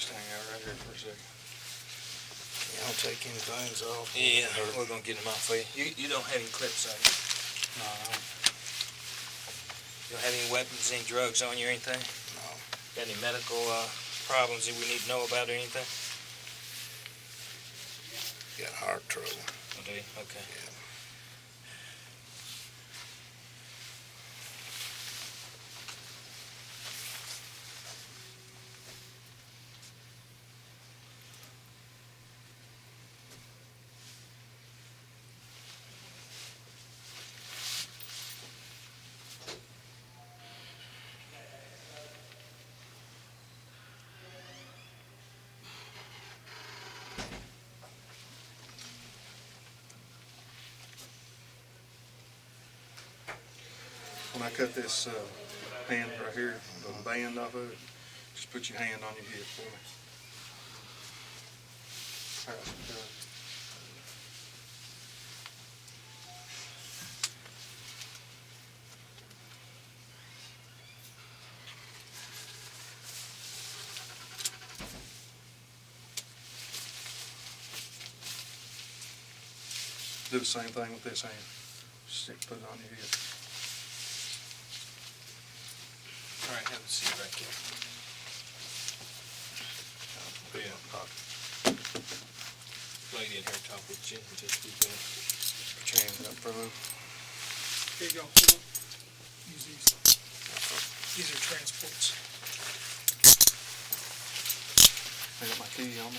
Just hang out right here for a second. You don't take any things off. Yeah, we're gonna get them off for you. You don't have any clips on you. No, I don't. You don't have any weapons, any drugs on you or anything? No. Got any medical problems that we need to know about or anything? Got heart trouble. Oh, do you? Okay. Yeah. When I cut this hand right here, the band off of it, just put your hand on your hip for me. All right, do the same thing with this hand. Put it on your hip. All right, have a seat right there. Put it in my pocket. Lady in here talk with you and just keep going. Put your hands up front. Here you go, hold on. Use these. These are transports. I got my key on me.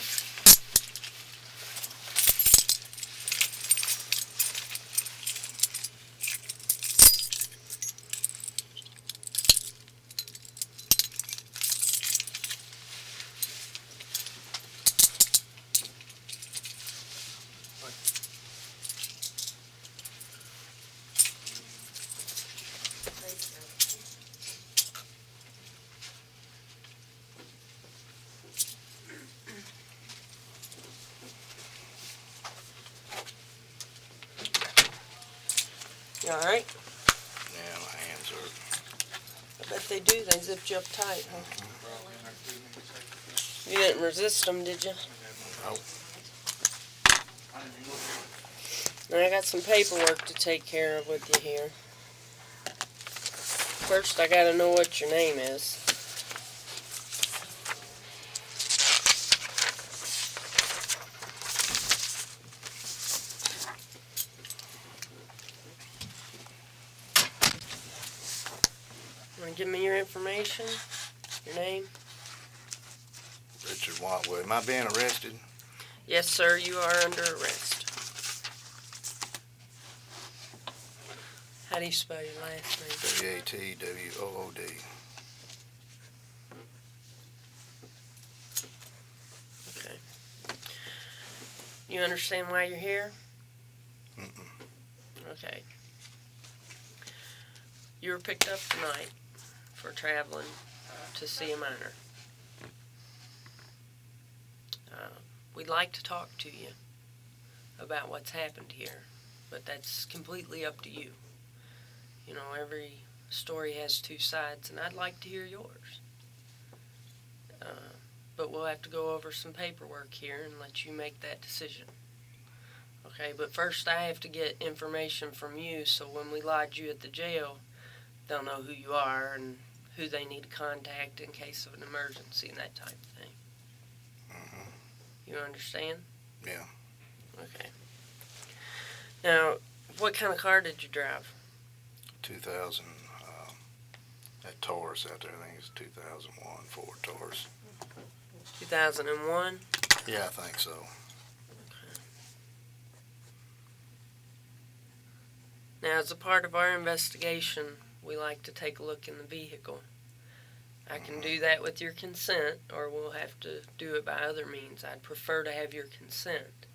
You all right? Yeah, my hands are. I bet they do. They zipped you up tight, huh? You didn't resist them, did you? Nope. I got some paperwork to take care of with you here. First, I gotta know what your name is. Want to give me your information? Your name? Richard Watwood. Am I being arrested? Yes, sir, you are under arrest. How do you spell your last name? W-A-T-W-O-O-D. Okay. You understand why you're here? Mm-mm. Okay. You were picked up tonight for traveling to see a minor. We'd like to talk to you about what's happened here, but that's completely up to you. You know, every story has two sides, and I'd like to hear yours. But we'll have to go over some paperwork here and let you make that decision. Okay, but first I have to get information from you, so when we lodge you at the jail, they'll know who you are and who they need to contact in case of an emergency and that type of thing. You understand? Yeah. Okay. Now, what kind of car did you drive? 2000, that Taurus out there, I think it's 2001 Ford Taurus. 2001? Yeah, I think so. Now, as a part of our investigation, we like to take a look in the vehicle. I can do that with your consent, or we'll have to do it by other means. I'd prefer to have your consent.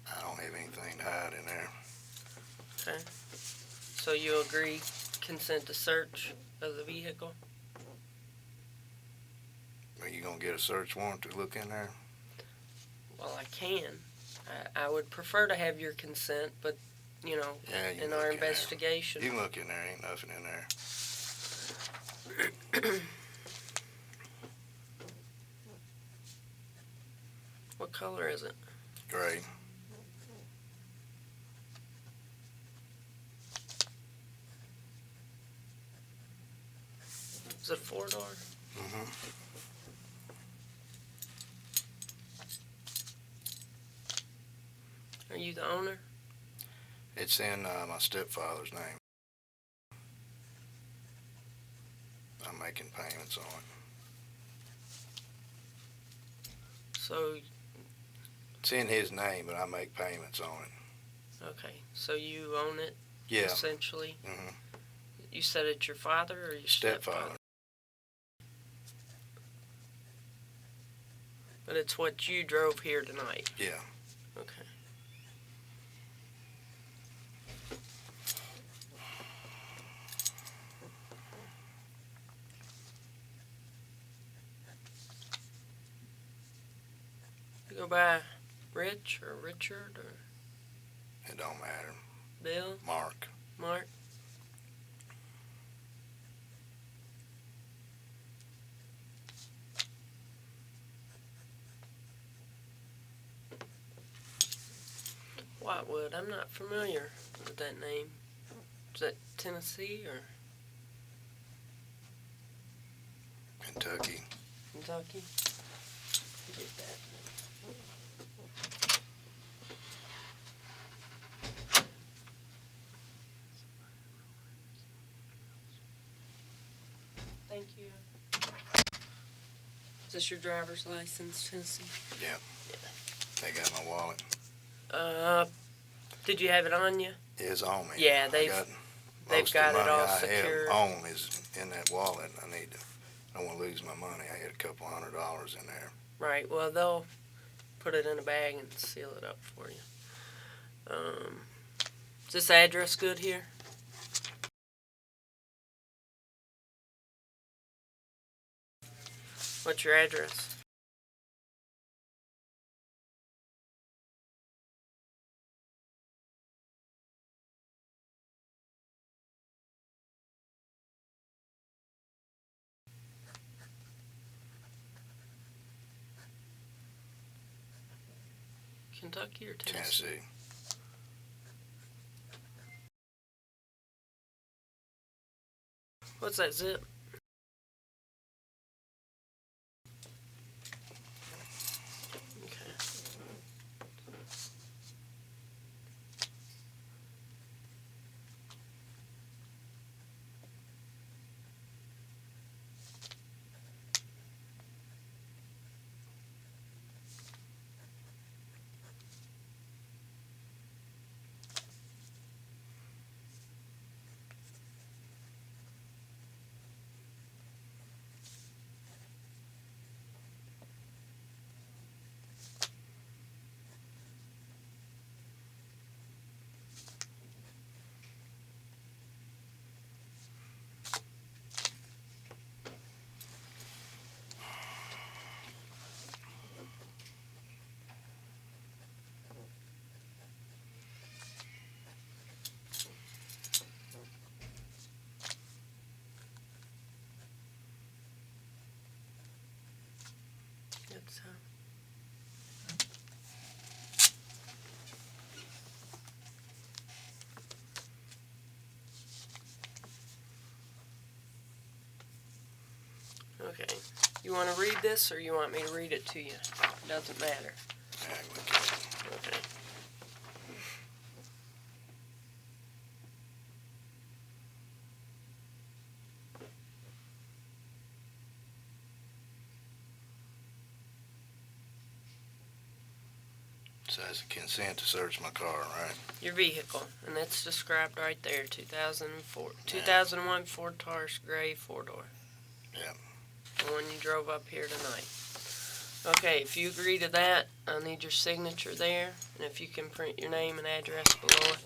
I don't have anything to hide in there. Okay? So you agree, consent to search of the vehicle? Are you going to get a search warrant to look in there? Well, I can. I would prefer to have your consent, but, you know, Yeah, in our investigation. You can look in there, ain't nothing in there. What color is it? Gray. Is it a 4-door? Mm-hmm. Are you the owner? It's in my stepfather's name. I'm making payments on it. So, It's in his name, but I make payments on it. okay, so you own it, Yeah. essentially? Mm-hmm. You said it's your father or your Stepfather. But it's what you drove here tonight? Yeah. Okay. You go by Rich or Richard or It don't matter. Bill, Mark. Mark? Watwood, I'm not familiar with that name. Is that Tennessee or Kentucky. Kentucky? Get that. Thank you. Is this your driver's license, Tennessee? Yeah. They got my wallet. Did you have it on you? It's on me. Yeah, I they've got got most of it the all money secure. I have on is in that wallet. I don't want to lose my money. I had a couple $100 in there. Right, well, they'll put it in a bag and seal it up for you. Is this address good here? What's your address? Kentucky or Tennessee? Tennessee. What's that zip? Okay. It's, okay. You want to read this or you want me to read it to you? Doesn't matter. Yeah, we can. Okay. Says consent to search my car, right? Your vehicle, and it's described right there, 2001 Ford Taurus gray 4-door. Yeah. The one you drove up here tonight. Okay, if you agree to that, I'll need your signature there, and if you can print your name and address below it.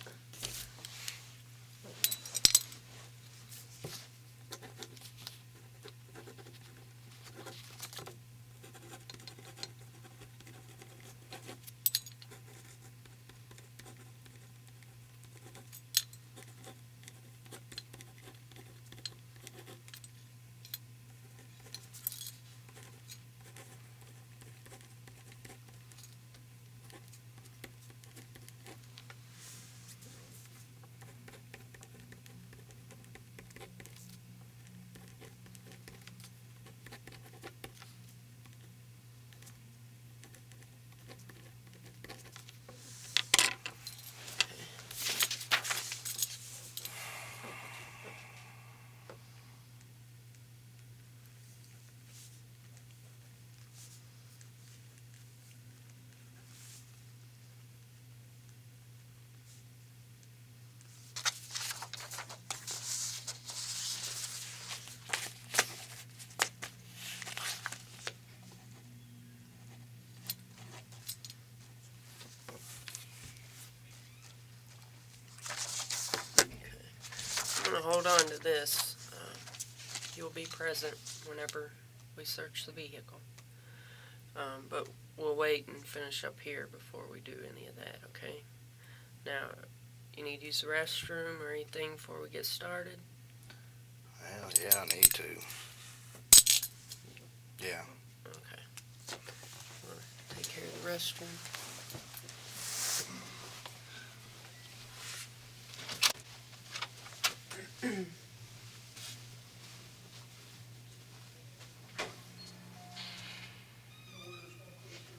hold on to this. You'll be present whenever we search the vehicle. But we'll wait and finish up here before we do any of that, okay? Now, you need to use the restroom or anything before we get started? Well, yeah, I need to. Yeah. Okay. Wanna take care of the restroom?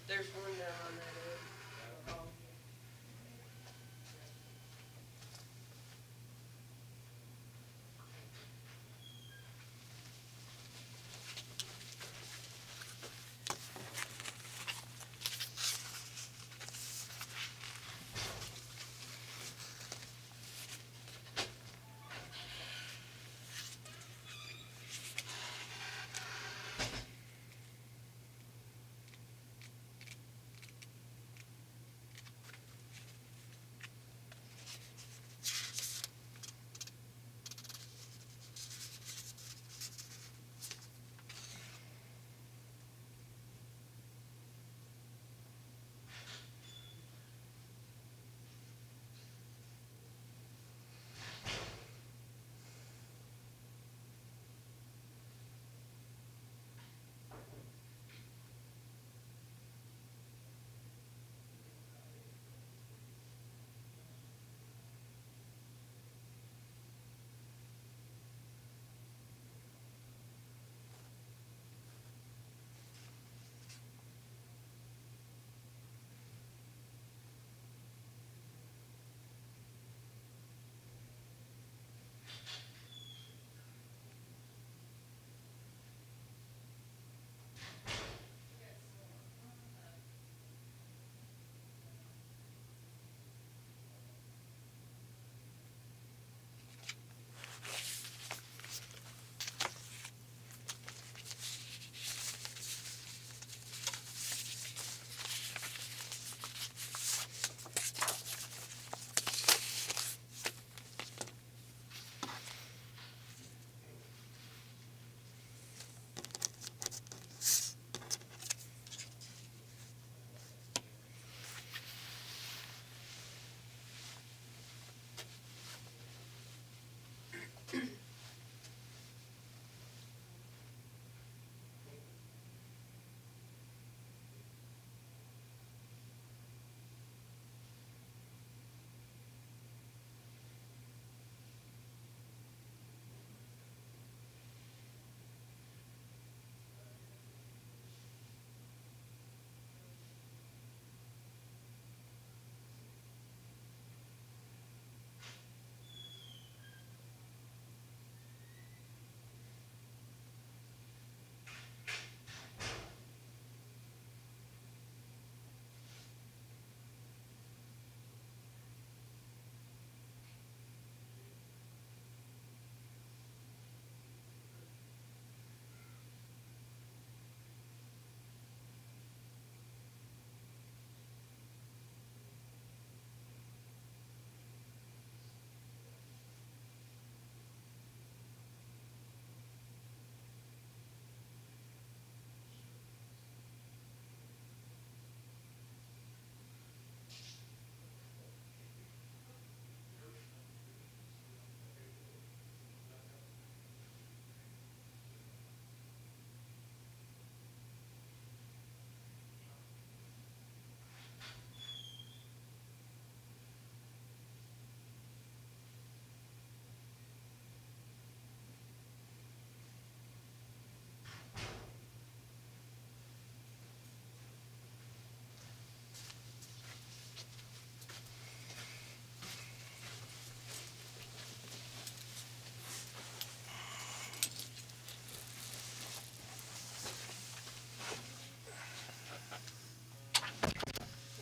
There's one down on that end.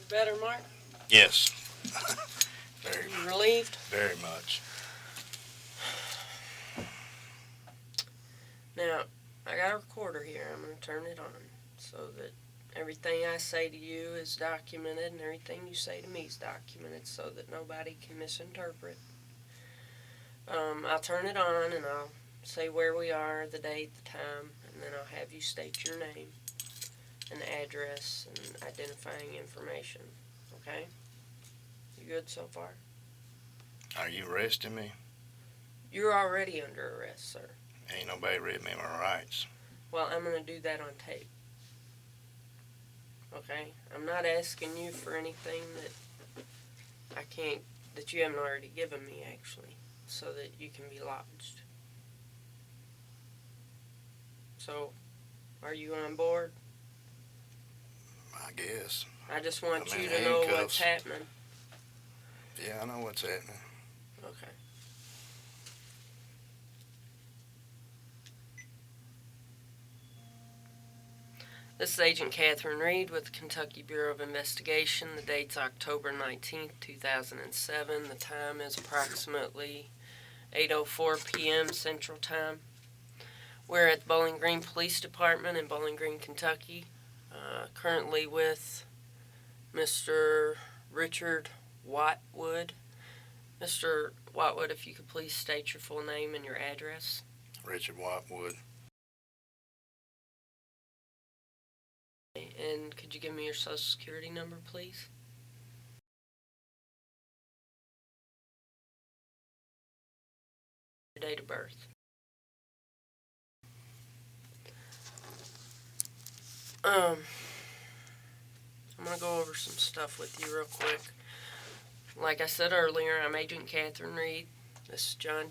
Better, Mark? Yes. Very, You relieved? very much. Now, I got a recorder here. I'm going to turn it on so that everything I say to you is documented and everything you say to me is documented so that nobody can misinterpret. I'll turn it on and I'll say where we are, the date, the time, and then I'll have you state your name and address and identifying information. Okay? You good so far? Are you arresting me? You're already under arrest, sir. Ain't nobody read me my rights. Well, I'm going to do that on tape. Okay? I'm not asking you for anything that you haven't already given me, actually, so that you can be lodged. So, are you on board? I guess. I just want I'm you in to know what's handcuffs. happening. Yeah, I know what's happening. Okay. This is Agent Catherine Reed with the Kentucky Bureau of Investigation. The date's October 19th, 2007. The time is approximately 8:04 p.m. Central Time. We're at the Bowling Green Police Department in Bowling Green, Kentucky. Currently with Mr. Richard Watwood. Mr. Watwood, if you could please state your full name and your address. Richard Watwood. And could you give me your social security number, please? Your date of birth. I'm going to go over some stuff with you real quick. Like I said earlier, I'm Agent Catherine Reed. This is John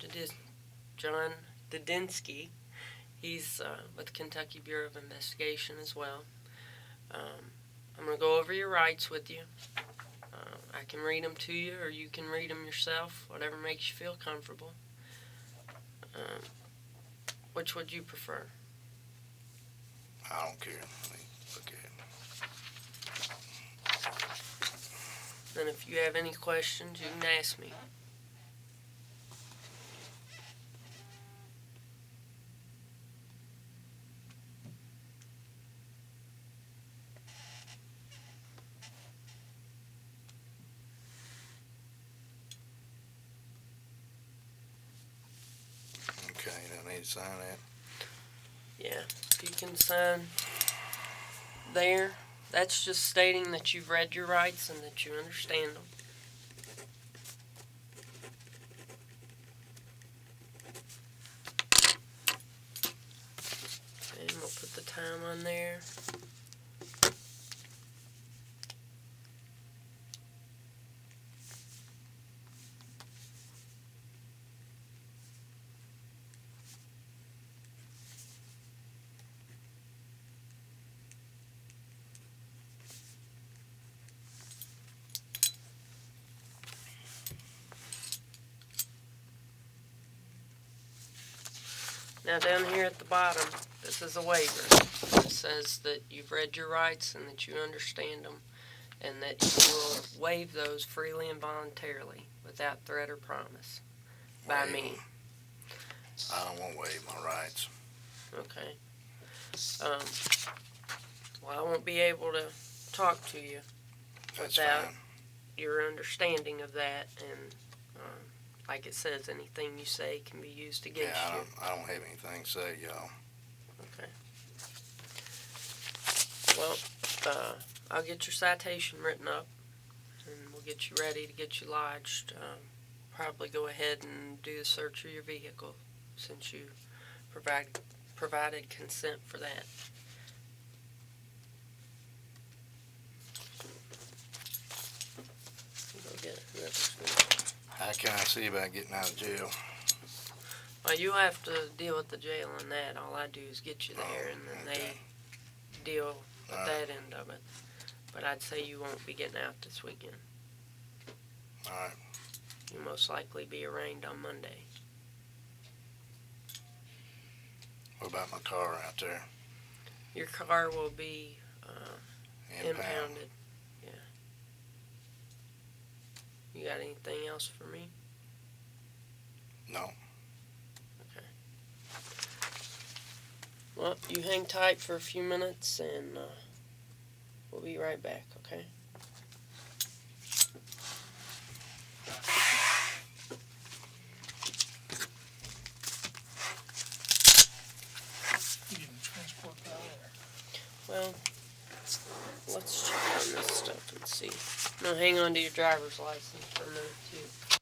Dudinsky. He's with the Kentucky Bureau of Investigation as well. I'm going to go over your rights with you. I can read them to you, or you can read them yourself, whatever makes you feel comfortable. Which would you prefer? I don't care. Let me look at it. And if you have any questions, you can ask me. Okay, I need to sign that. Yeah, you can sign there. That's just stating that you've read your rights and that you understand them. And we'll put the time on there. Now down here at the bottom, this is a waiver. It says that you've read your rights and that you understand them, and that you will waive those freely and voluntarily without threat or promise by Waive me. 'em. I don't want to waive my rights. Okay. Well, I won't be able to talk to you That's without fine. your understanding of that, and like it says, anything you say can be used against Yeah, you. I don't have anything to say, y'all. Okay. Well, I'll get your citation written up, and we'll get you ready to get you lodged. Probably go ahead and do the search of your vehicle, since you provided consent for that. Go get another spoon. How can I see about getting out of jail? Well, you have to deal with the jail on that. All I do is get you there, and then okay. they deal with All that end of it. But I'd say you won't be getting out this weekend. All right. You'll most likely be arraigned on Monday. What about my car out there? Your car will be impounded. Yeah. You got anything else for me? No. Okay. Well, you hang tight for a few minutes, and we'll be right back, okay? Well, let's check on this stuff and see. No, hang on to your driver's license for a minute, too.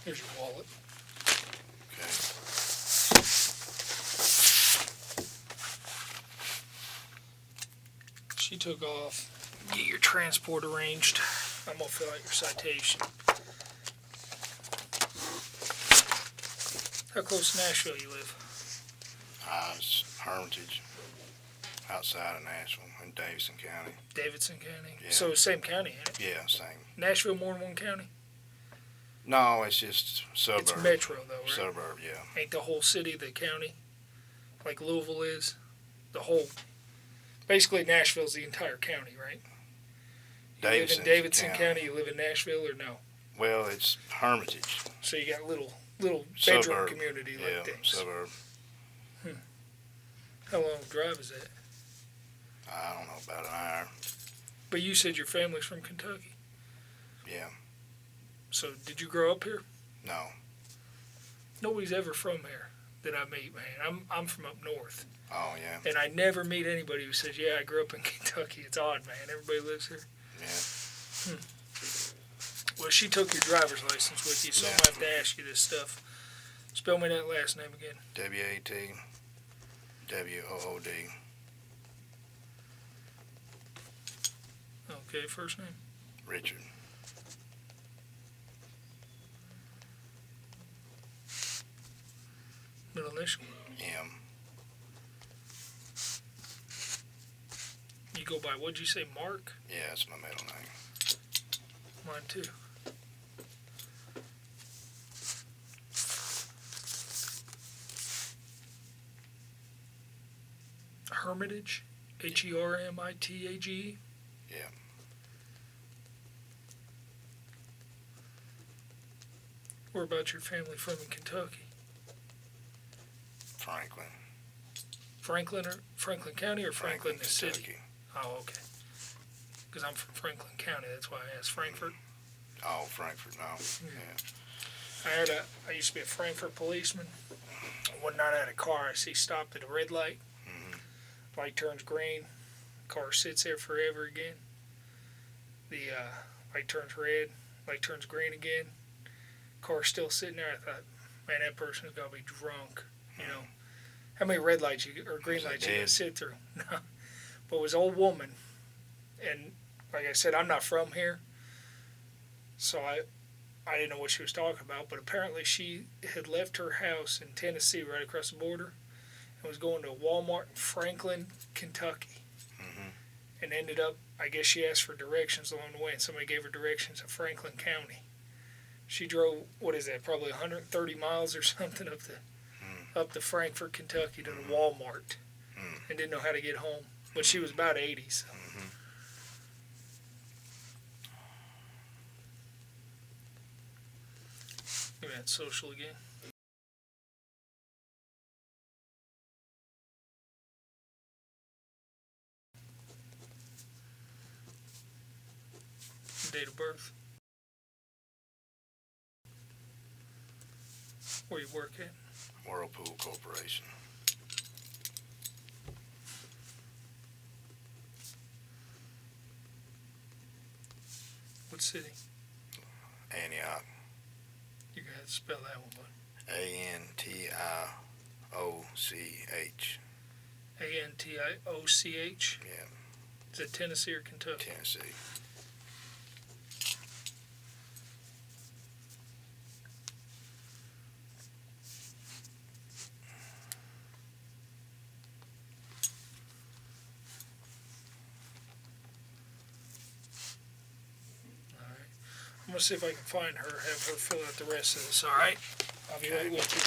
Here's your wallet. Okay. She took off. Get your transport arranged. I'm gonna fill out your citation. How close to Nashville you live? It's Hermitage, outside of Nashville, in Davidson County. Davidson County. Yeah. So same county, ain't it? Yeah, same. Nashville more than one county? No, it's just suburb. It's metro though, right? Suburb, yeah. Ain't the whole city the county? Like Louisville is? The whole. Basically, Nashville's the entire county, right? You live in Davidson County, you live in Nashville, or no? Well, it's Hermitage. So you got little bedroom Suburb. community like Yeah, things. suburb. How long a drive is that? I don't know, about an hour. But you said your family's from Kentucky. Yeah. So did you grow up here? No. Nobody's ever from here that I meet, man. I'm from up north. Oh, yeah. And I never meet anybody who says, yeah, I grew up in Kentucky. It's odd, man. Everybody lives here. Yeah. Well, she took your driver's license with you, so I'm going to have to ask you this stuff. Spell me that last name again. W-A-T-W-O-O-D. Okay, first name? Richard. Middle initial? M. You go by, what'd you say, Mark? Yeah, that's my middle name. Mine too. Hermitage? Hermitage? Yeah. Where about your family from in Kentucky? Franklin. Franklin County or Franklin the city? Kentucky. Oh, okay. Because I'm from Franklin County, that's why I asked. Frankfurt. Oh, Frankfurt, no. Yeah. I used to be a Frankfurt policeman. One night I had a car I see stopped at a red light. Light turns green. Car sits there forever again. The light turns red. Light turns green again. Car's still sitting there. I thought, man, that person's got to be drunk. You know, how many red lights or green lights you got to sit through? No. But it was an old woman. And like I said, I'm not from here. So I didn't know what she was talking about. But apparently she had left her house in Tennessee right across the border and was going to Walmart in Franklin, Kentucky. And ended up, I guess she asked for directions along the way, and somebody gave her directions of Franklin County. She drove, what is that, probably 130 miles or something up to Frankfort, Kentucky to the Walmart, and didn't know how to get home. But she was about 80, so. Give me that social again. Date of birth. Where you work at? Whirlpool Corporation. What city? Antioch. You gotta spell that one, bud. A-N-T-I-O-C-H. Antioch? Yeah. Is it Tennessee or Kentucky? Tennessee. I'm gonna see if I can find her, have her fill out the rest of this, alright? I'll be right with you.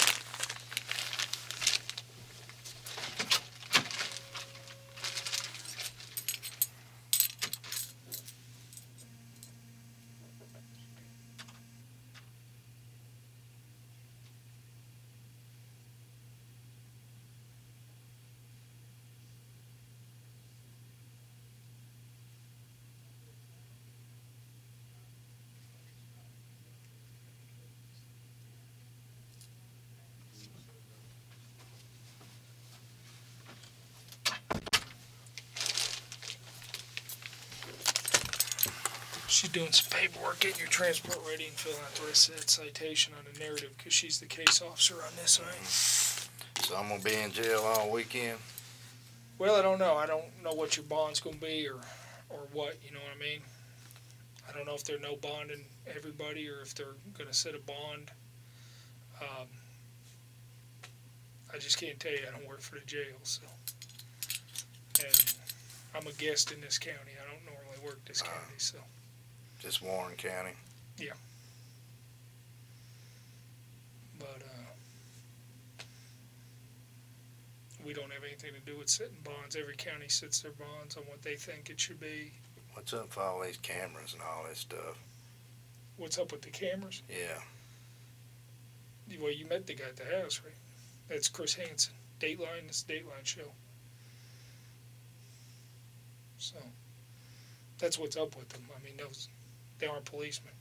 She's doing some paperwork, getting your transport ready and filling out the rest of that citation on the narrative because she's the case officer on this, right? So I'm going to be in jail all weekend? Well, I don't know. I don't know what your bond's going to be or what, you know what I mean? I don't know if they're no bonding everybody or if they're going to set a bond. I just can't tell you I don't work for the jail, so. And I'm a guest in this county. I don't normally work this county, so. Just Warren County. But, we don't have anything to do with setting bonds. Every county sets their bonds on what they think it should be. What's up with all these cameras and all this stuff? What's up with the cameras? Yeah. Well, you met the guy at the house, right? That's Chris Hansen. Dateline, it's a Dateline show. So, that's what's up with them. I mean, they aren't policemen.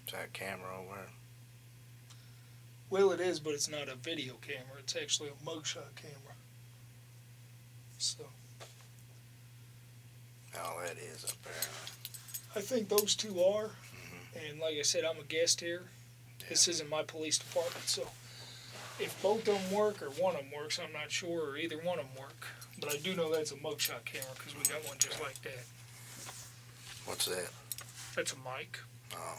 Is that camera over there? Well, it is, but it's not a video camera. It's actually a mugshot camera. So, All that is up there. I think those two are. And like I said, I'm a guest here. This isn't my police department, so if both of them work or one of them works, I'm not sure, or either one of them work. But I do know that's a mugshot camera because we got one just like that. What's that? That's a mic. Oh.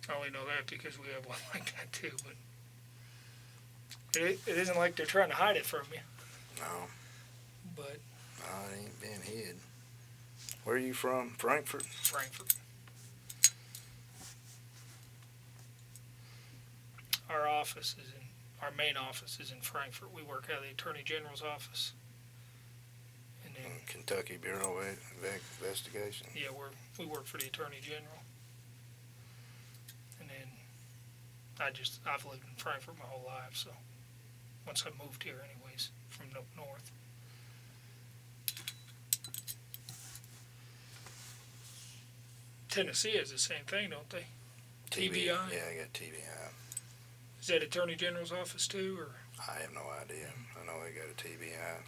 I only know that because we have one like that too, but it isn't like they're trying to hide it from you. No. But No, it ain't been hid. Where are you from? Frankfurt? Frankfurt. Our main office is in Frankfurt. We work out of the Attorney General's office. And then, Kentucky Bureau of Investigation. yeah, we work for the Attorney General. And then I've lived in Frankfurt my whole life, so once I moved here anyways, from up north. Tennessee has the same thing, don't they? TBI? Yeah, I got TBI. Is that Attorney General's office too, or? I have no idea. I know they got a TBI.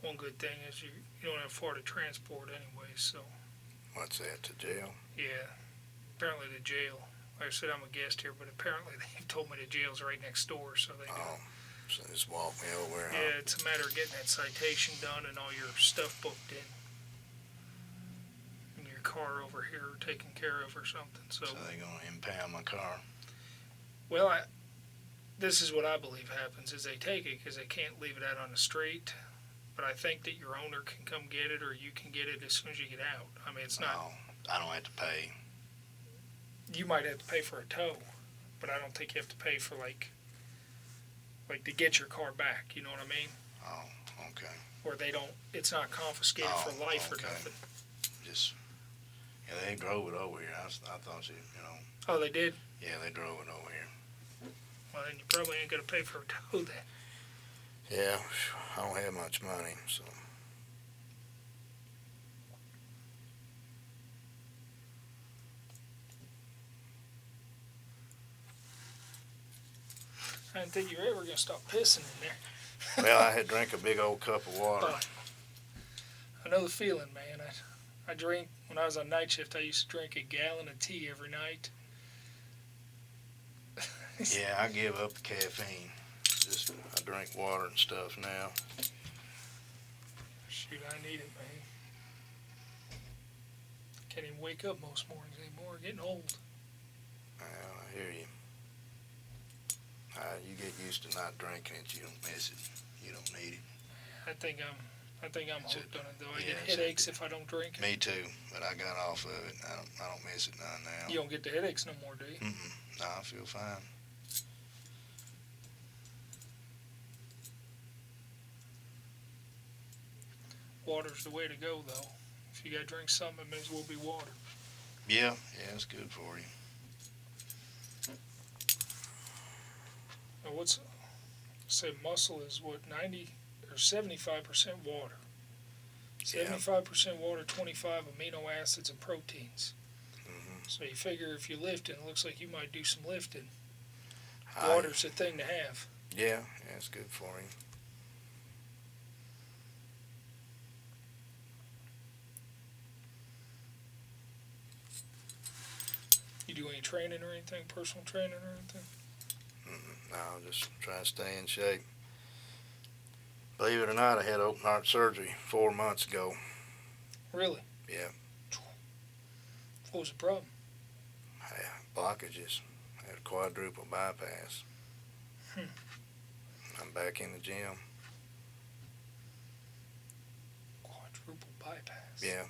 One good thing is you don't have far to transport anyway, so What's that, to jail? yeah. Apparently the jail, like I said, I'm a guest here, but apparently they've told me the jail's right next door, so they Oh, so just walk me over there. yeah, it's a matter of getting that citation done and all your stuff booked in. And your car over here taken care of or something, so. So they gonna impound my car? Well, this is what I believe happens, is they take it because they can't leave it out on the street. But I think that your owner can come get it, or you can get it as soon as you get out. I mean, it's not. No, I don't have to pay. You might have to pay for a tow, but I don't think you have to pay for like to get your car back. You know what I mean? Oh, okay. Where they don't. It's not confiscated for life or okay. nothing. Just, yeah, they drove it over here. I thought you know. Oh, they did. Yeah, they drove it over here. Well, then you probably ain't gonna pay for a tow then. Yeah, I don't have much money, so. I didn't think you were ever gonna stop pissing in there. Well, I had drank a big old cup of water. I know the feeling, man. I drink, when I was on night shift, I used to drink a gallon of tea every night. Yeah, I give up the caffeine. Just, I drink water and stuff now. Shoot, I need it, man. Can't even wake up most mornings anymore. Getting old. Well, I hear you. You get used to not drinking it, you don't miss it. You don't need it. I think I'm hooked on it though. I Yeah, get headaches if I don't drink it. Me too, but I got off of it. I don't miss it none now. You don't get the headaches no more, do you? No, I feel fine. Water's the way to go, though. If you gotta drink something, it may as well be water. Yeah, it's good for you. Now say muscle is what, 90 or 75% water. 75% water, 25 amino acids and proteins. So you figure if you're lifting, it looks like you might do some lifting. Water's the thing to have. Yeah, it's good for you. You do any training or anything, personal training or anything? No, just try to stay in shape. Believe it or not, I had open heart surgery 4 months ago. Really? Yeah. What was the problem? I had blockages. I had a quadruple bypass. I'm back in the gym. Quadruple bypass. Yeah.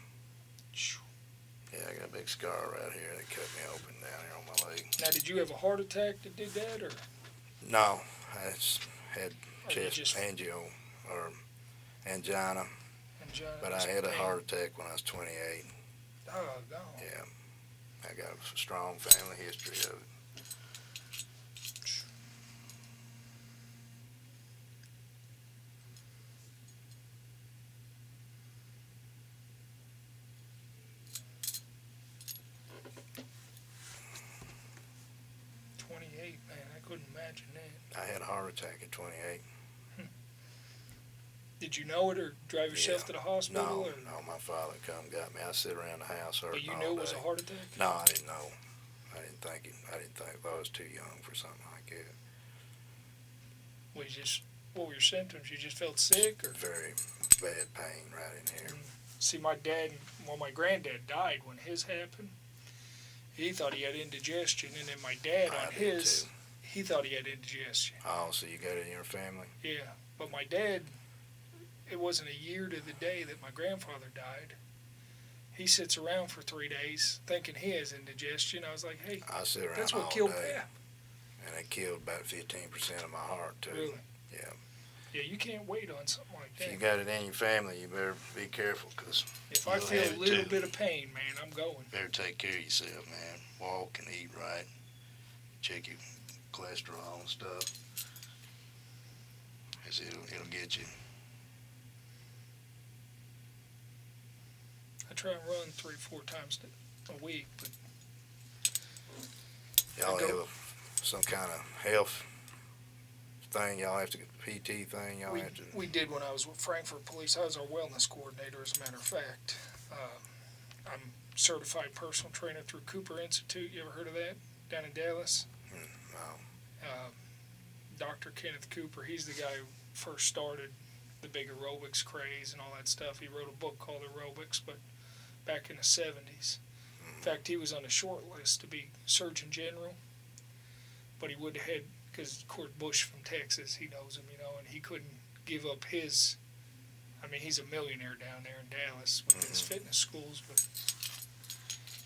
Phew. Yeah, I got a big scar right here. They cut me open down here on my leg. Now, did you have a heart attack that did that, or? No, I just had Or you chest just- angina, angina? but I had a heart attack when I was 28. Oh, no. Yeah, I got a strong family history of it. Man, I couldn't imagine that. I had a heart attack at 28. Did you know it or drive yourself Yeah. to the hospital? No, or? no, my father come and got me. I sit around the house hurting But you all knew it was day. a heart attack? No, I didn't know. I didn't think I was too young for something like that. What were your symptoms? You just felt sick, or? Very bad pain right in here. See, my granddad died when his happened. He thought he had indigestion, and then my dad I on did his, too. he thought he had indigestion. Oh, so you got it in your family? Yeah, but my dad, it wasn't a year to the day that my grandfather died. He sits around for 3 days thinking he has indigestion. I was like, hey, I sit around that's all what killed day, Pap. and it killed about 15% of my heart too. Really? Yeah. Yeah, you can't wait on something like If you that. got it in your family, you better be careful, 'cause If I you'll feel have a it little too. bit of pain, man, I'm going. Better take care of yourself, man. Walk and eat right. Check your cholesterol and stuff. 'Cause it'll get you. I try and run 3-4 times a week, but Y'all I go- have some kind of health thing. Y'all have to get the PT thing. Y'all have to. we did when I was with Frankfurt Police. I was our wellness coordinator, as a matter of fact. I'm certified personal trainer through Cooper Institute. You ever heard of that? Down in Dallas? No. Dr. Kenneth Cooper, he's the guy who first started the big aerobics craze and all that stuff. He wrote a book called Aerobics, but back in the 70s. In fact, he was on the short list to be Surgeon General, but he would have had, because of course Bush from Texas, he knows him, and he couldn't give up his, he's a millionaire down there in Dallas with his fitness schools,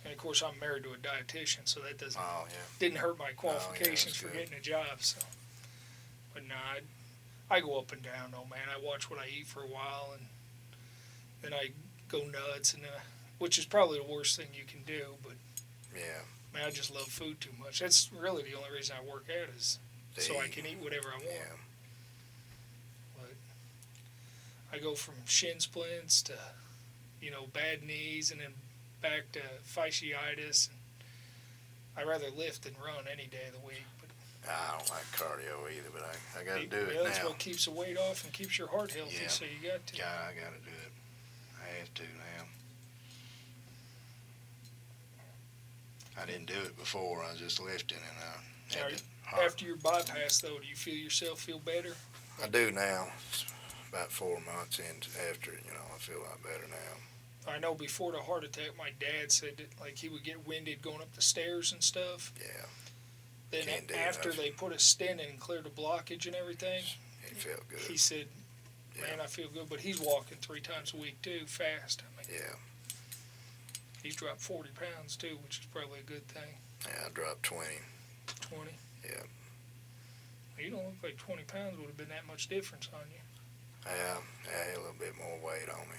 and of course I'm married to a dietitian, so that Oh yeah. didn't hurt my qualifications that's for good. getting a job, so. But nah, I go up and down though, man. I watch what I eat for a while, and then I go nuts, and which is probably the worst thing you can do, but Yeah. man, I just love food too much. That's really the only reason I work out is so I can eat whatever I want. Yeah. But I go from shin splints to, bad knees, and then back to fasciitis. I'd rather lift than run any day of the week. But I don't like cardio either, but I got to do it well, that's now. what keeps the weight off and keeps your heart healthy. Yeah. So you got to. Yeah, I got to do it. I have to now. I didn't do it before. I was just lifting, and I had the heart. After your bypass, though, do you feel yourself feel better? I do now. It's about 4 months after it, I feel a lot better now. I know before the heart attack, my dad said that he would get winded going up the stairs and stuff. Yeah, Then Can't do after nothing. they put a stent in and cleared the blockage and everything, it felt good. he said, "Man, I feel good." But he's walking 3 times a week too, fast. Yeah, He's dropped 40 pounds too, which is probably a good thing. yeah, I dropped 20. 20. Yeah. You don't look like 20 pounds would have been that much difference on you. Yeah, a little bit more weight on me.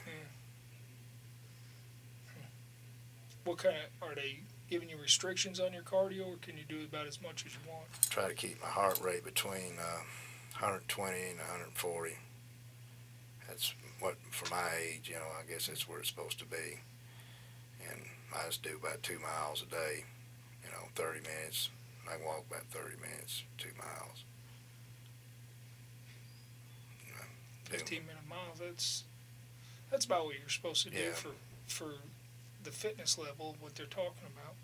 What kind of, are they giving you restrictions on your cardio, or can you do about as much as you want? Try to keep my heart rate between 120 and 140. That's what, for my age, you know, I guess that's where it's supposed to be. And I just do about 2 miles a day, you know, 30 minutes. I can walk about 30 minutes, 2 miles. 15-minute miles, that's about what you're supposed to do Yeah. for the fitness level of what they're talking about.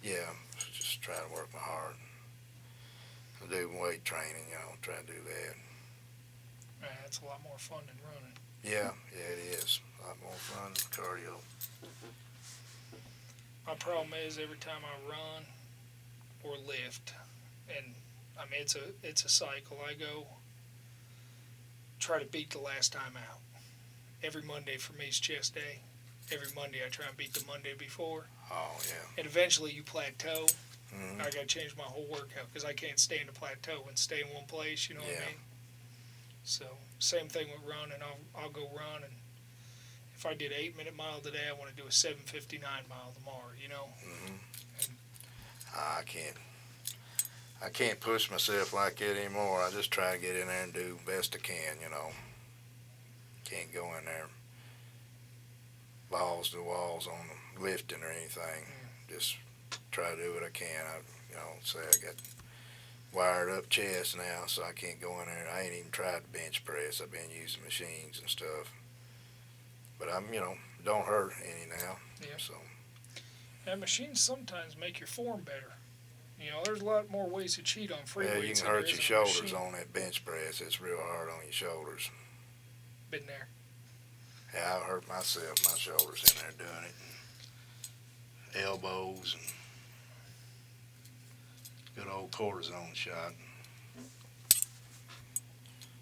Yeah, just try to work my heart. I do weight training, you know, try to do that. Man, that's a lot more fun than running. Yeah, it is. A lot more fun than cardio. My problem is every time I run or lift, and I mean it's a cycle. I go try to beat the last time out. Every Monday for me is chest day. Every Monday I try and beat the Monday before. Oh, yeah. And eventually you plateau. Mm-hmm. I got to change my whole workout because I can't stay in a plateau and stay in one place, you know what Yeah. I mean? So, same thing with running. I'll go run, and if I did 8-minute mile today, I want to do a 7:59 mile tomorrow, you know? I can't push myself like that anymore. I just try to get in there and do the best I can, you know. Can't go in there balls to the walls on the lifting or anything. Just try to do what I can. Say I got wired up chest now, so I can't go in there. I ain't even tried to bench press. I've been using machines and stuff. But don't hurt any now. Yeah. So. And machines sometimes make your form better. You know, there's a lot more ways to cheat on free Yeah, you weights can than hurt there your is on a shoulders machine. on that bench press. It's real hard on your shoulders. Been there. Yeah, I hurt myself, my shoulders in there doing it. Elbows and good old cortisone shot.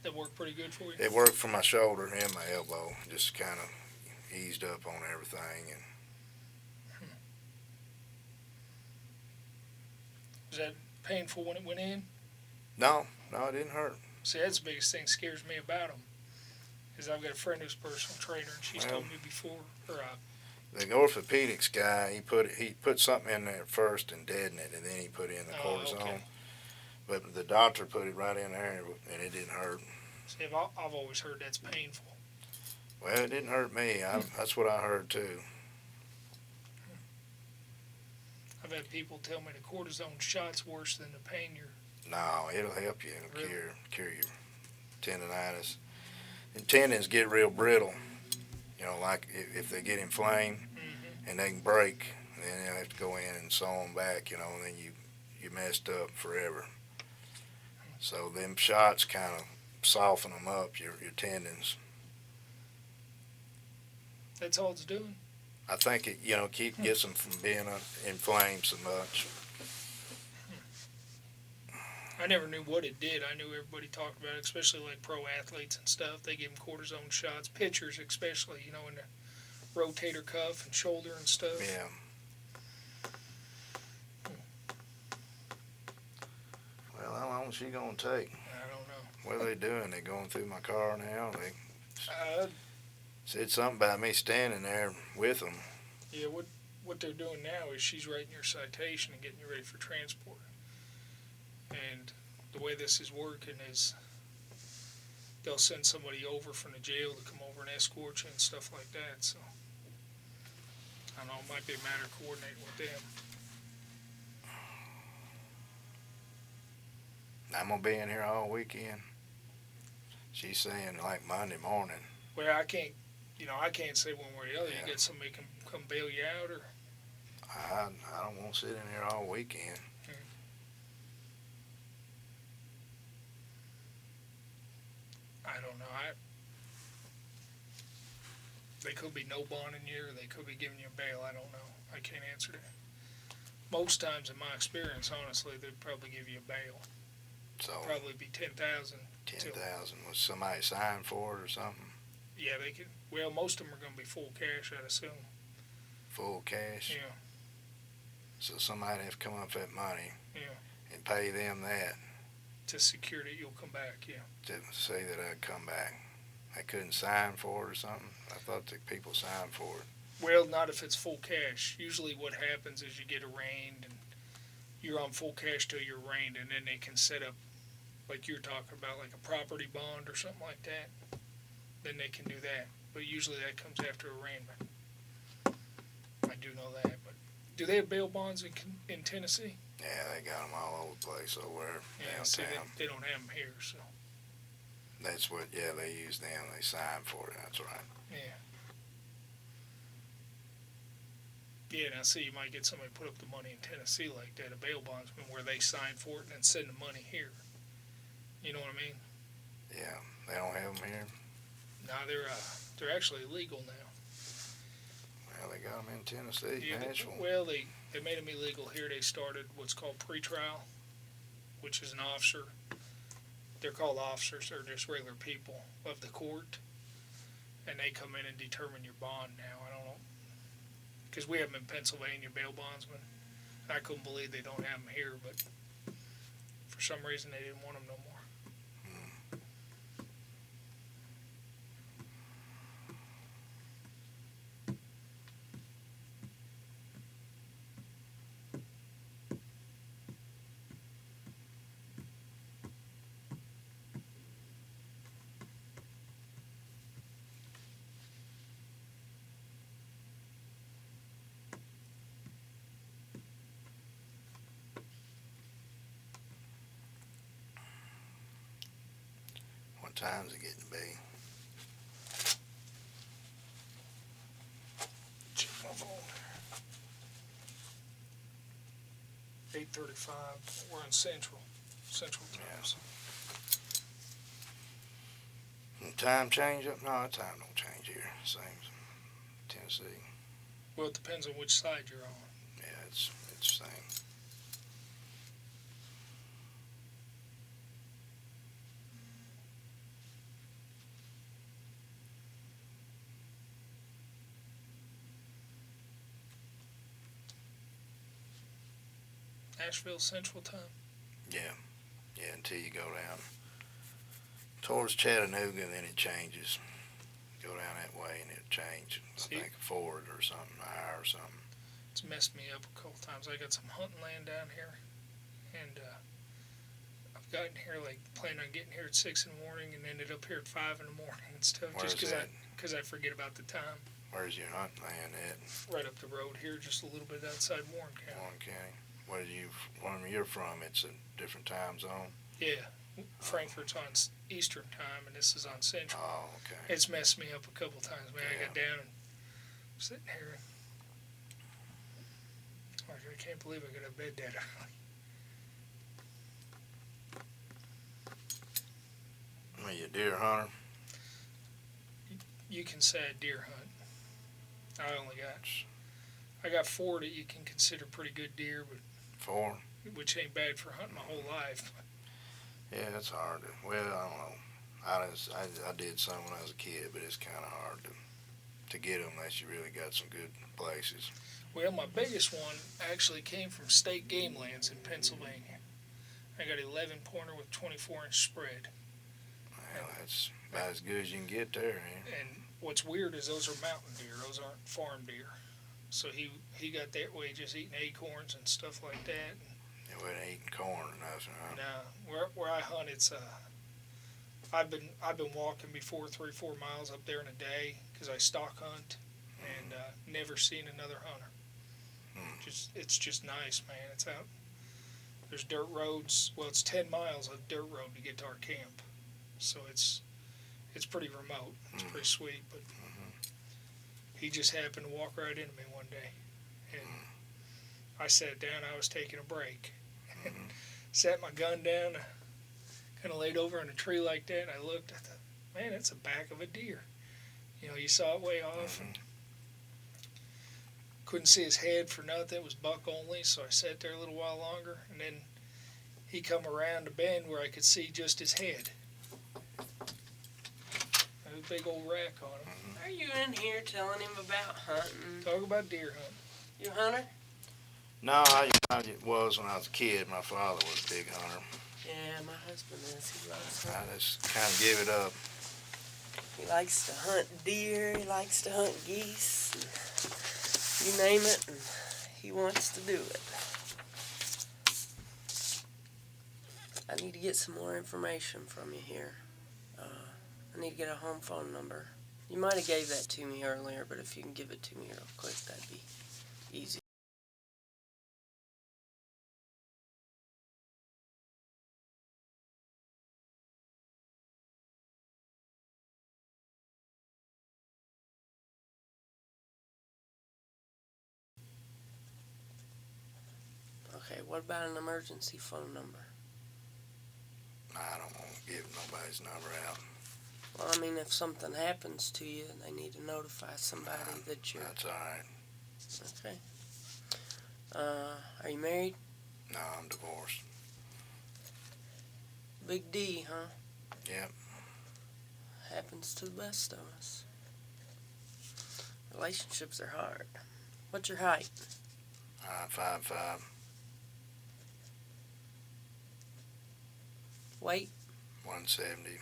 That worked pretty good for you. It worked for my shoulder and my elbow. Just kind of eased up on everything. And Was that painful when it went in? no, it didn't hurt. See, that's the biggest thing that scares me about them. Is I've got a friend who's a personal trainer, and she's told me before, The orthopedics guy, he put something in there first and deadened it, and then he put in the cortisone. Okay. But the doctor put it right in there, and it didn't hurt. See, I've always heard that's painful. Well, it didn't hurt me. That's what I heard too. I've had people tell me the cortisone shot's worse than the pain you're... No, it'll help you. It'll Really? cure your tendonitis. And tendons get real brittle. You know, like if they get inflamed and they can break, then you have to go in and sew them back, you know, and then you messed up forever. So them shots kind of soften them up, your tendons. That's all it's doing. I think it, gets them from being inflamed so much. I never knew what it did. I knew everybody talked about it, especially like pro athletes and stuff. They give them cortisone shots, pitchers especially, in the rotator cuff and shoulder and stuff. Yeah. Well, how long is she gonna take? I don't know. What are they doing? They going through my car now? They said something about me standing there with them. Yeah, what they're doing now is she's writing your citation and getting you ready for transport. And the way this is working is they'll send somebody over from the jail to come over and escort you and stuff like that. So I don't know, it might be a matter of coordinating with them. I'm gonna be in here all weekend. She's saying like Monday morning. Well, I can't say one way or the other. You get somebody come bail you out, or I don't want to sit in here all weekend. I don't know. They could be no bonding you, or they could be giving you a bail. I don't know. I can't answer that. Most times, in my experience, honestly, they'd probably give you a bail. So Probably be 10,000. 10,000. Was somebody signed for it or something? Yeah, they could. Well, most of them are going to be full cash, I'd assume. Full cash. Yeah, So somebody have to come up with that money yeah. and pay them that To secure that you'll come back. Yeah. to say that I'd come back. They couldn't sign for it or something? I thought the people signed for it. Well, not if it's full cash. Usually what happens is you get arraigned and you're on full cash till you're arraigned, and then they can set up, like you're talking about, like a property bond or something like that. Then they can do that. But usually that comes after arraignment. I do know that. But do they have bail bonds in Tennessee? Yeah, they got them all over the place over there Yeah, see, downtown. they don't have them here, so, That's what, yeah, they use them. They sign for it. That's right. yeah. Yeah, now see, you might get somebody put up the money in Tennessee like that, a bail bondsman, where they sign for it and then send the money here. You know what I mean? Yeah, they don't have them here. No, they're actually legal now. Well, they got them in Tennessee, Yeah, Nashville. well, they made them illegal here. They started what's called pretrial, which is an officer. They're called officers. They're just regular people of the court, and they come in and determine your bond now. I don't know, because we have them in Pennsylvania, bail bondsmen. I couldn't believe they don't have them here, but for some reason they didn't want them no more. What time's it getting to be? Check my phone. 8:35. We're in Central time. So. Time change up? No, time don't change here. Same as Tennessee. Well, it depends on which side you're on. Yeah, it's the same. Nashville Central time. Yeah, until you go down towards Chattanooga, then it changes. Go down that way and it'll change. See? I think forward or something, an hour or something. It's messed me up a couple times. I got some hunting land down here, and I've gotten here like planning on getting here at 6 in the morning, and ended up here at 5 in the morning and stuff. Where's just that? because I forget about the time. Where's your hunt land at? Right up the road here, just a little bit outside Warren County. Warren County. Where you're from? It's a different time zone. Yeah, Frankfurt's on Eastern time, and this is on Central. Oh, okay. It's messed me up a couple times, man. Yeah. I got down and sitting here. I can't believe I got to bed that early. Are you a deer hunter? You can say a deer hunt. I got 4 that you can consider pretty good deer, but 4? which ain't bad for hunting my whole life. Yeah, it's hard to. Well, I don't know. I did some when I was a kid, but it's kind of hard to get them unless you really got some good places. Well, my biggest one actually came from state game lands in Pennsylvania. I got 11 pointer with 24-inch spread. Well, that's about as good as you can get there, ain't it? And what's weird is those are mountain deer. Those aren't farm deer. So he got that way, just eating acorns and stuff like that. They wasn't eating corn or nothing, huh? Now, where I hunt, it's I've been walking before 3-4 miles up there in a day because I stalk hunt, and never seen another hunter. It's just nice, man. It's out. There's dirt roads. Well, it's 10 miles of dirt road to get to our camp, so it's pretty remote. It's pretty sweet, but he just happened to walk right into me one day, and I sat down. I was taking a break, sat my gun down, kind of laid over in a tree like that. And I looked. I thought, man, that's the back of a deer. You know, you saw it way off, and couldn't see his head for nothing. It was buck only, so I sat there a little while longer, and then he come around the bend where I could see just his head. There was a big old rack on him. Are you in here telling him about hunting? Talk about deer hunting. You a hunter? No, I was when I was a kid. My father was a big hunter. Yeah, my husband is. He loves I hunting. just kind of gave it up. He likes to hunt deer, he likes to hunt geese, you name it, and he wants to do it. I need to get some more information from you here. I need to get a home phone number. You might have gave that to me earlier, but if you can give it to me real quick, that'd be easy. Okay, what about an emergency phone number? I don't want to give nobody's number out. Well, I mean, if something happens to you, they need to notify somebody that you're... That's all right. Okay. Are you married? No, I'm divorced. Big D, huh? Yep. Happens to the best of us. Relationships are hard. What's your height? 5'5". Weight? 170.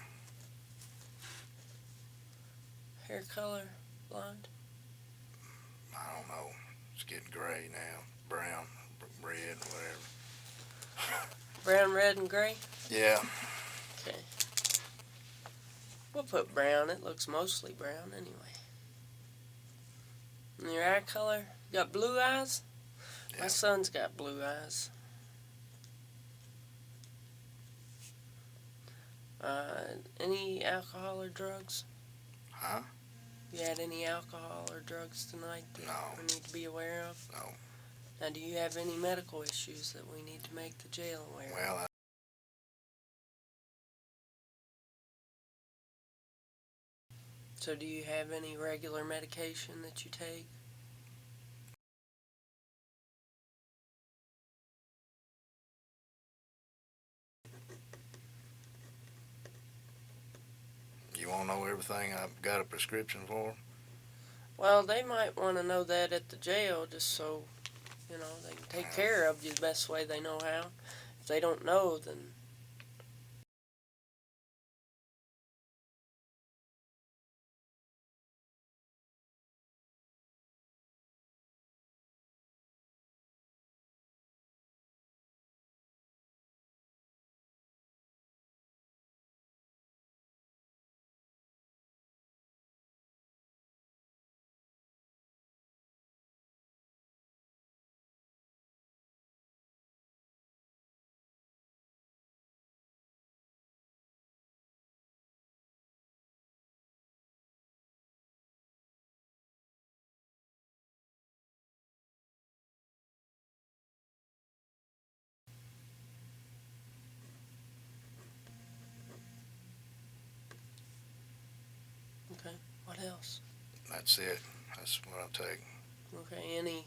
Hair color? Blonde? I don't know. It's getting gray now. Brown, red, whatever. Brown, red, and gray? Yeah. Okay. We'll put brown. It looks mostly brown anyway. And your eye color? You got blue eyes? Yeah. My son's got blue eyes. Any alcohol or drugs? Huh? You had any alcohol or drugs tonight that No. we need to be aware of? No. Now, do you have any medical issues that we need to make the jail aware of? Well, So do you have any regular medication that you take? you want to know everything I've got a prescription for? Well, they might want to know that at the jail just so, they can take care of you the best way they know how. If they don't know, then... Okay, what else? That's it. That's what I'll take. Okay, any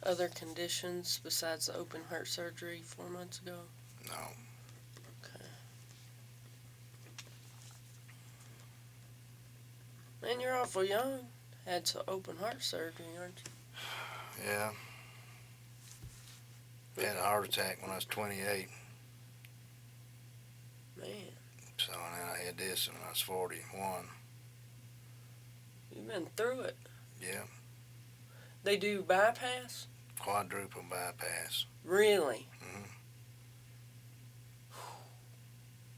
other conditions besides the open heart surgery 4 months ago? No. Okay. Man, you're awful young. Had some open heart surgery, aren't you? Yeah. I had a heart attack when I was 28. Man, So then I had this when I was 41. you've been through it. Yeah. They do bypass? Quadruple bypass. Really?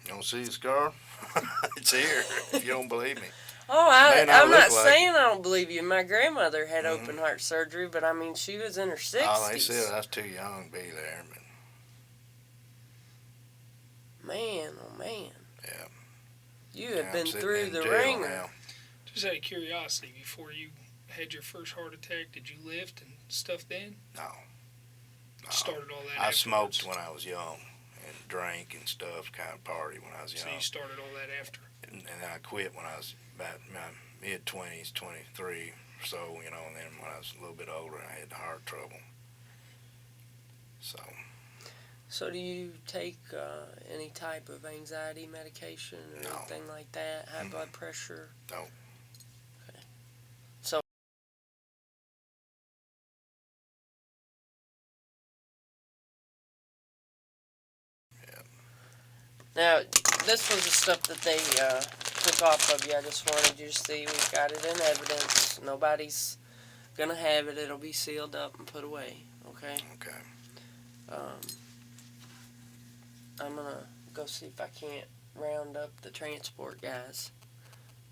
You don't see the scar? It's here, if you don't believe me. Oh, May not I'm look not like saying I don't believe you. My grandmother had Mhm. open heart surgery, but I mean, she was in her 60s. Oh, they said I was too young to be there, but Man, oh man. yeah. You Yeah, have I'm been sitting through in the jail ringer. now. Just out of curiosity, before you had your first heart attack, did you lift and stuff then? No. No. Started all that I afterwards? smoked when I was young and drank and stuff, kind of party when I was So young. you started all that after? And I quit when I was about my mid-20s, 23 or so, and then when I was a little bit older, I had heart trouble. So do you take any type of anxiety medication or No. anything like that? High Mm-mm. blood pressure? No. Okay. So Yeah. now, this was the stuff that they took off of you. I just wanted you to see we've got it in evidence. Nobody's gonna have it. It'll be sealed up and put away. Okay. Okay. I'm gonna go see if I can't round up the transport guys.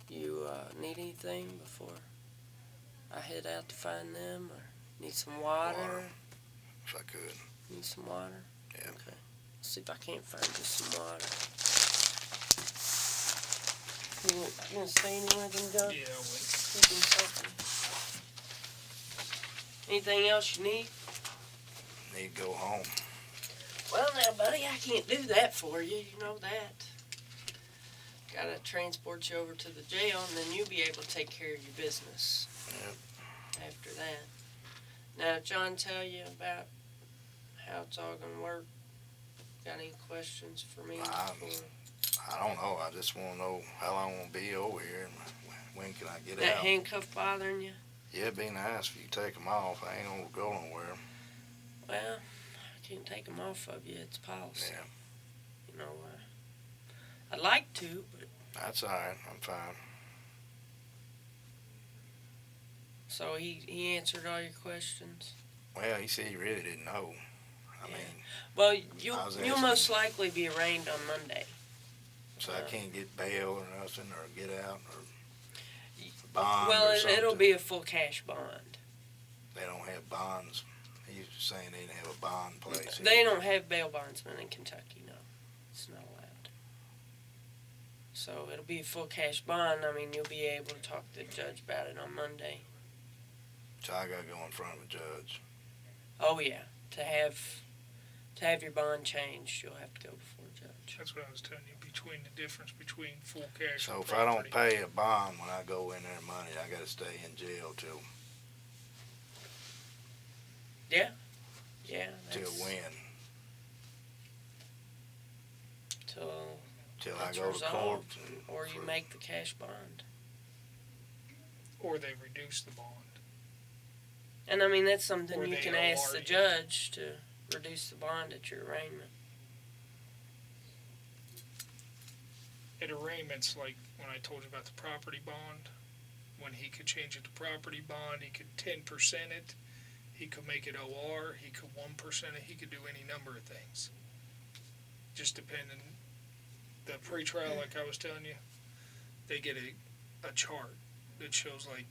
You need anything before I head out to find them, or need some water? If I could. Need some water? Yeah. Okay. See if I can't find you some water. You gonna stay anywhere then, John? Yeah, I went. Keeping something. Anything else you need? Need to go home. Well, now, buddy, I can't do that for you. You know that. Gotta transport you over to the jail, and then you'll be able to take care of your business. Yep. After that. Now, John, tell you about how it's all gonna work. Got any questions for me? I don't know. I just want to know how long I'm gonna be over here, and when can I get That out? handcuff bothering you? Yeah, it'd be nice if you take them off. I ain't gonna go nowhere. Well, I can't take them off of you. It's policy. Yeah, You know, I'd like to, but that's all right. I'm fine. so he answered all your questions. Well, he said he really didn't know. I Yeah. mean, Well, I you'll was you'll asking- most likely be arraigned on Monday. so I can't get bail or nothing, or get out, or bond Well, or something. it'll be a full cash bond. They don't have bonds. He was saying they didn't have a bond place. They don't have bail bondsmen in Kentucky. No, it's not allowed. So it'll be a full cash bond. I mean, you'll be able to talk to the judge about it on Monday. So I gotta go in front of a judge. Oh yeah, to have your bond changed, you'll have to go before a judge. That's what I was telling you, between the difference between full cash So and if I don't property. pay a bond when I go in there Monday, I gotta stay in jail till Yeah. till that's- when? Till Till I it's go to court. resolved, or you make the cash bond. Or they reduce the bond. And I mean, that's something Or you they can ask the OR you. judge to reduce the bond at your arraignment. At arraignments, like when I told you about the property bond, when he could change it to property bond, he could 10% it, he could make it OR, he could 1% it, he could do any number of things. Just depending. The pretrial, like I was telling you, they get a chart that shows like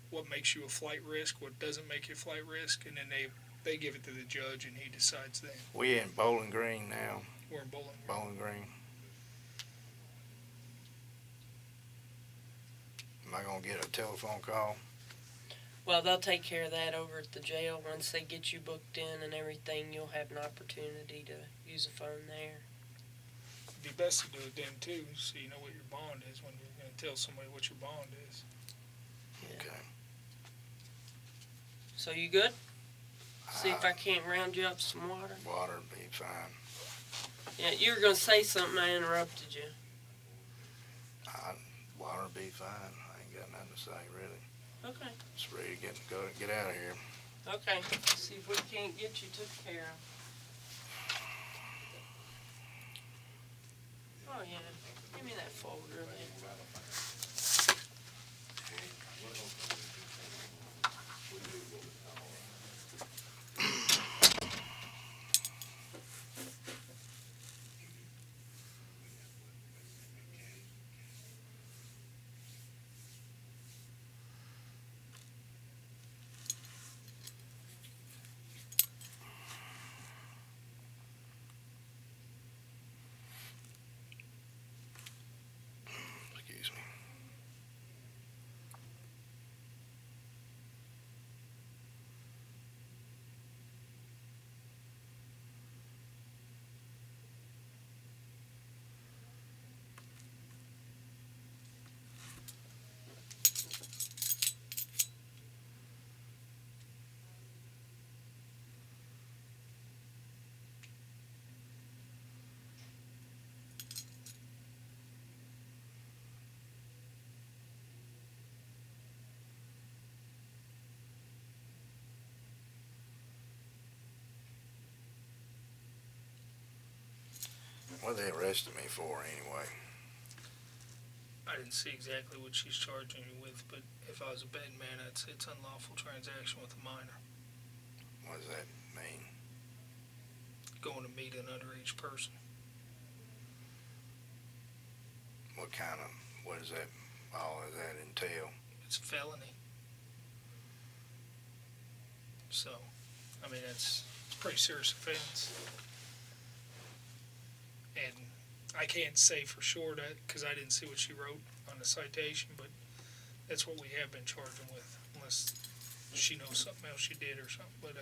what makes you a flight risk, what doesn't make you a flight risk, and then they give it to the judge and he decides then. We in Bowling Green now. We're in Bowling Green. Bowling Green. Am I gonna get a telephone call? Well, they'll take care of that over at the jail. Once they get you booked in and everything, you'll have an opportunity to use a phone there. It'd be best to do it then too, so you know what your bond is when you're going to tell somebody what your bond is. Okay. So you good? See if I can't round you up some water. Water be fine. Yeah, you were going to say something. I interrupted you. Water be fine. I ain't got nothing to say really. Okay. Just ready to get out of here. Okay. See if we can't get you took care of. Oh, yeah. Give me that folder there. Excuse me. What they arrested me for anyway? I didn't see exactly what she's charging you with, but if I was a betting man, I'd say it's unlawful transaction with a minor. What does that mean? Going to meet an underage person. What does that, all of that entail? It's a felony. So, I mean, it's a pretty serious offense. And I can't say for sure that, because I didn't see what she wrote on the citation, but that's what we have been charging with, unless she knows something else she did or something. But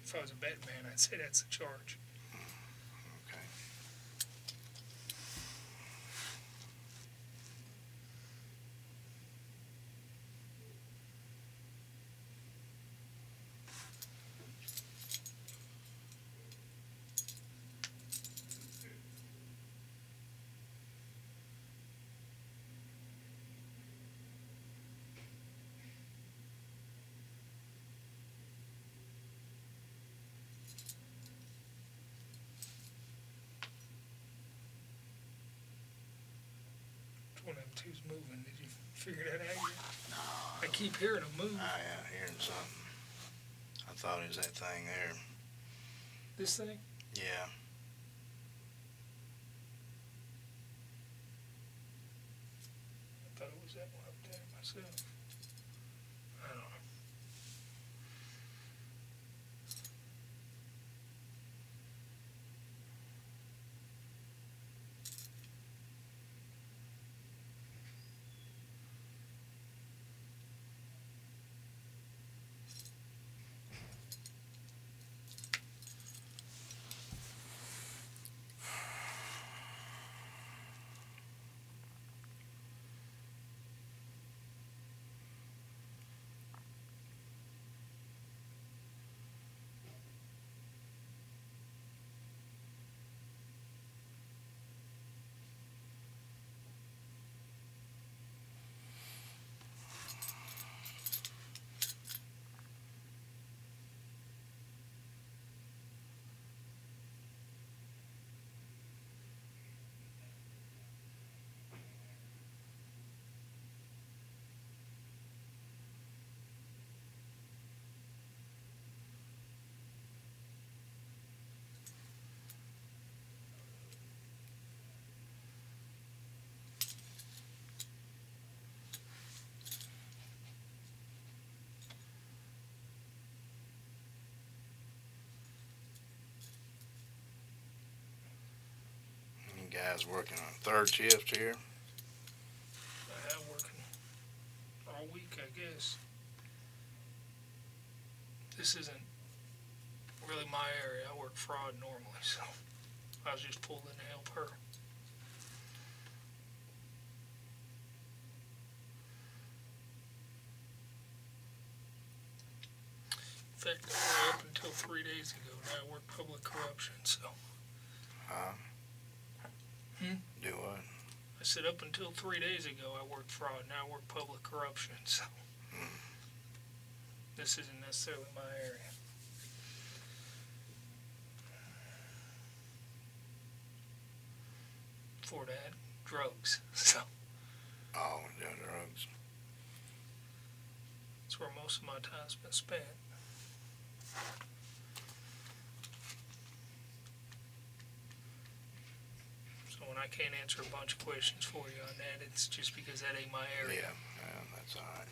if I was a betting man, I'd say that's the charge. Okay. One of them two's moving. Did you figure that out yet? No. I keep hearing them move. I am hearing something. I thought it was that thing there. This thing? Yeah. I thought it was that one up there myself. I don't know. You guys working on third shift here? I have working all week, I guess. This isn't really my area. I work fraud normally, so I was just pulled in to help her. In fact, I was up until 3 days ago. Now I work public corruption, so. Huh? Do what? I said up until 3 days ago I worked fraud. Now I work public corruption, so. This isn't necessarily my area. Before that, drugs. So Oh, yeah, drugs. that's where most of my time's been spent. So when I can't answer a bunch of questions for you on that, it's just because that ain't my area. Yeah, that's all right.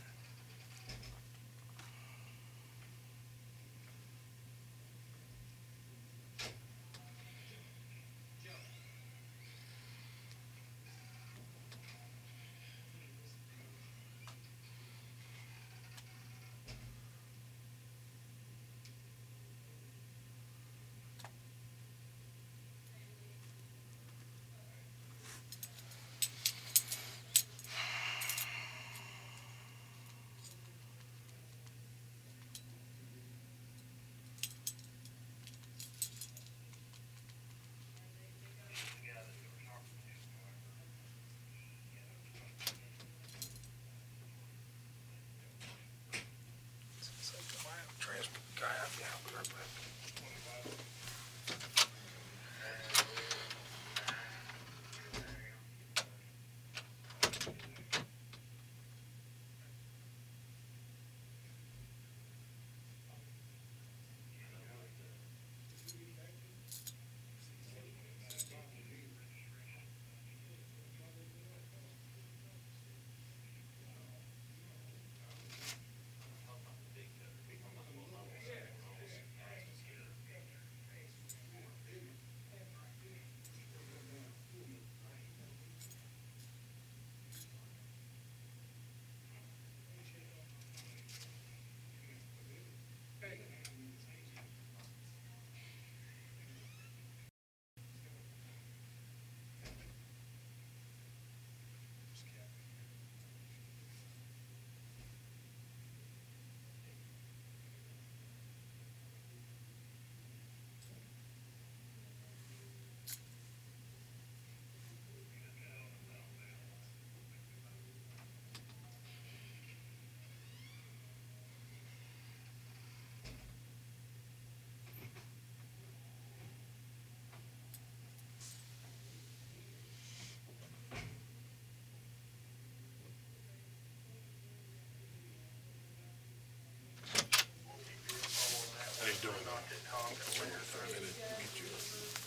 When you're through, get your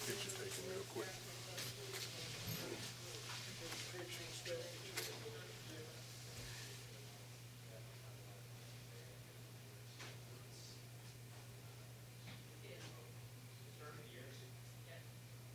picture taken real quick.